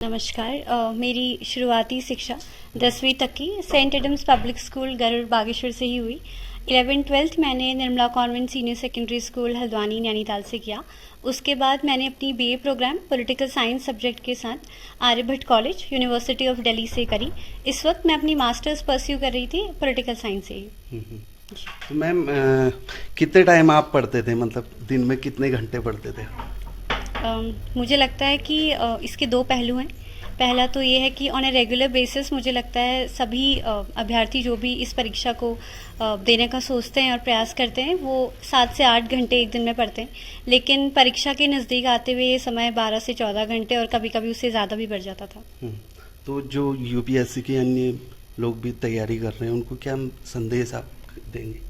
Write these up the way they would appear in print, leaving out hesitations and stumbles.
नमस्कार। मेरी शुरुआती शिक्षा 10वीं तक की Saint Adams Public School Garur Bageshwar से ही हुई। 11th-12th मैंने Nirmala Convent Senior Secondary School Haldwani Nainital से किया। उसके बाद मैंने अपनी BA programme political science subject के साथ Aryabhatta College University of Delhi से करी। इस वक्त मैं अपनी मास्टर्स परस्यू कर रही थी पॉलिटिकल साइंस से ही। तो मैम कितने टाइम आप पढ़ते थे, मतलब दिन में कितने घंटे पढ़ते थे? मुझे लगता है कि इसके दो पहलू हैं। पहला तो ये है कि ऑन ए रेगुलर बेसिस मुझे लगता है सभी अभ्यर्थी जो भी इस परीक्षा को देने का सोचते हैं और प्रयास करते हैं वो 7 से 8 घंटे एक दिन में पढ़ते हैं, लेकिन परीक्षा के नज़दीक आते हुए ये समय 12 से 14 घंटे और कभी कभी उससे ज़्यादा भी बढ़ जाता था। तो जो यूपीएससी के अन्य लोग भी तैयारी कर रहे हैं उनको क्या संदेश आप देंगे?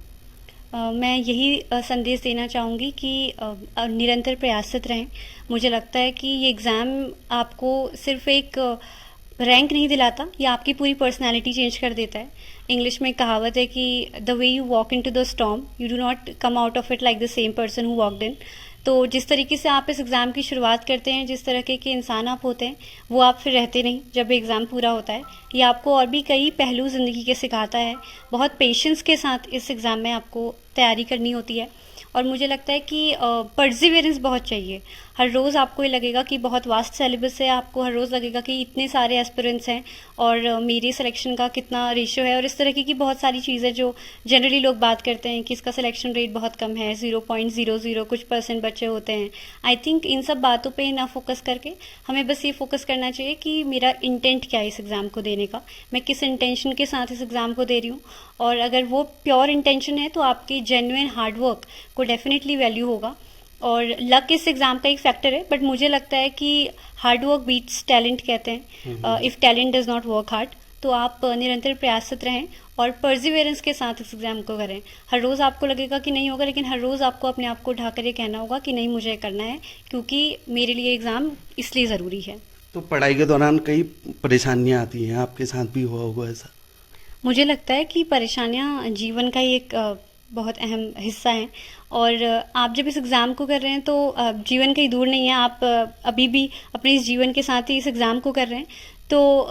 मैं यही संदेश देना चाहूँगी कि निरंतर प्रयासरत रहें। मुझे लगता है कि ये एग्ज़ाम आपको सिर्फ एक रैंक नहीं दिलाता, ये आपकी पूरी पर्सनालिटी चेंज कर देता है। इंग्लिश में कहावत है कि the way you walk into the storm you do not come out of it like the same person who walked in. तो जिस तरीके से आप इस एग्ज़ाम की शुरुआत करते हैं, जिस तरह के इंसान आप होते हैं, वो आप फिर रहते नहीं जब एग्ज़ाम पूरा होता है। ये आपको और भी कई पहलू ज़िंदगी के सिखाता है। बहुत पेशेंस के साथ इस एग्ज़ाम में आपको तैयारी करनी होती है और मुझे लगता है कि परसिवियरेंस बहुत चाहिए। हर रोज़ आपको ये लगेगा कि बहुत वास्ट सिलेबस है, आपको हर रोज़ लगेगा कि इतने सारे एस्पिरेंट्स हैं और मेरी सिलेक्शन का कितना रेशियो है और इस तरह की बहुत सारी चीज़ें जो जनरली लोग बात करते हैं कि इसका सिलेक्शन रेट बहुत कम है, 0.00 कुछ % बच्चे होते हैं। आई थिंक इन सब बातों पे ना फोकस करके हमें बस ये फोकस करना चाहिए कि मेरा इंटेंट क्या है इस एग्ज़ाम को देने का, मैं किस इंटेंशन के साथ इस एग्ज़ाम को दे रही हूँ। और अगर वो प्योर इंटेंशन है तो आपकी जेन्युइन हार्डवर्क को डेफिनेटली वैल्यू होगा। और लक इस एग्ज़ाम का एक फैक्टर है, बट मुझे लगता है कि हार्डवर्क बीट्स टैलेंट कहते हैं। If talent does not work hard, तो आप निरंतर प्रयासरत रहें और परसिवियरेंस के साथ इस एग्ज़ाम को करें। हर रोज़ आपको लगेगा कि नहीं होगा, लेकिन हर रोज़ आपको अपने आप को ढाकर ये कहना होगा कि नहीं, मुझे करना है क्योंकि मेरे लिए एग्ज़ाम इसलिए ज़रूरी है। तो पढ़ाई के दौरान कई परेशानियां आती हैं, आपके साथ भी हुआ होगा ऐसा? मुझे लगता है कि परेशानियां जीवन का ही एक बहुत अहम हिस्सा है और आप जब इस एग्ज़ाम को कर रहे हैं तो जीवन कहीं दूर नहीं है। आप अभी भी अपने इस जीवन के साथ ही इस एग्ज़ाम को कर रहे हैं, तो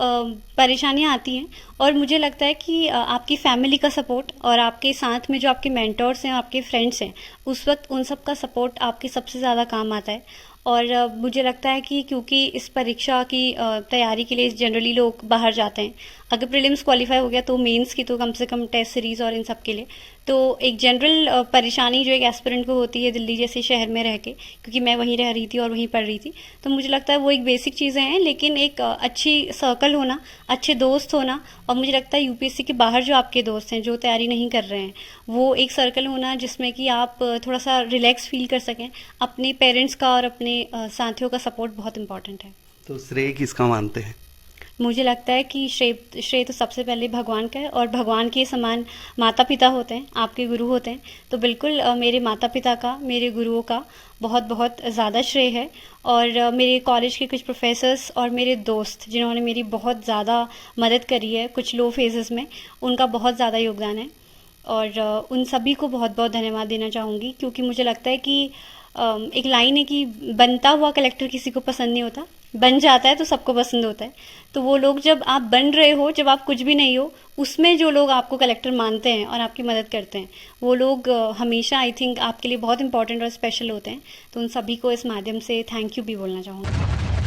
परेशानियां आती हैं। और मुझे लगता है कि आपकी फैमिली का सपोर्ट और आपके साथ में जो आपके मेंटर्स हैं, आपके फ्रेंड्स हैं, उस वक्त उन सब का सपोर्ट आपके सबसे ज़्यादा काम आता है। और मुझे लगता है कि क्योंकि इस परीक्षा की तैयारी के लिए जनरली लोग बाहर जाते हैं, अगर प्रीलिम्स क्वालिफाई हो गया तो मेंस की तो कम से कम टेस्ट सीरीज़ और इन सब के लिए तो एक जनरल परेशानी जो एक एस्पिरेंट को होती है दिल्ली जैसे शहर में रह के, क्योंकि मैं वहीं रह रही थी और वहीं पढ़ रही थी, तो मुझे लगता है वो एक बेसिक चीज़ें हैं। लेकिन एक अच्छी सर्कल होना, अच्छे दोस्त होना, और मुझे लगता है यूपीएससी के बाहर जो आपके दोस्त हैं जो तैयारी नहीं कर रहे हैं, वो एक सर्कल होना जिसमें कि आप थोड़ा सा रिलैक्स फील कर सकें। अपने पेरेंट्स का और अपने साथियों का सपोर्ट बहुत इंपॉर्टेंट है। तो श्रेय किसका मानते हैं? मुझे लगता है कि श्रेय तो सबसे पहले भगवान का है और भगवान के समान माता पिता होते हैं, आपके गुरु होते हैं। तो बिल्कुल मेरे माता पिता का, मेरे गुरुओं का बहुत बहुत ज़्यादा श्रेय है। और मेरे कॉलेज के कुछ प्रोफेसर्स और मेरे दोस्त जिन्होंने मेरी बहुत ज़्यादा मदद करी है कुछ लो फेजेस में, उनका बहुत ज़्यादा योगदान है। और उन सभी को बहुत बहुत धन्यवाद देना चाहूँगी, क्योंकि मुझे लगता है कि एक लाइन है कि बनता हुआ कलेक्टर किसी को पसंद नहीं होता, बन जाता है तो सबको पसंद होता है। तो वो लोग जब आप बन रहे हो, जब आप कुछ भी नहीं हो, उसमें जो लोग आपको कलेक्टर मानते हैं और आपकी मदद करते हैं, वो लोग हमेशा आई थिंक आपके लिए बहुत इंपॉर्टेंट और स्पेशल होते हैं। तो उन सभी को इस माध्यम से थैंक यू भी बोलना चाहूँगी।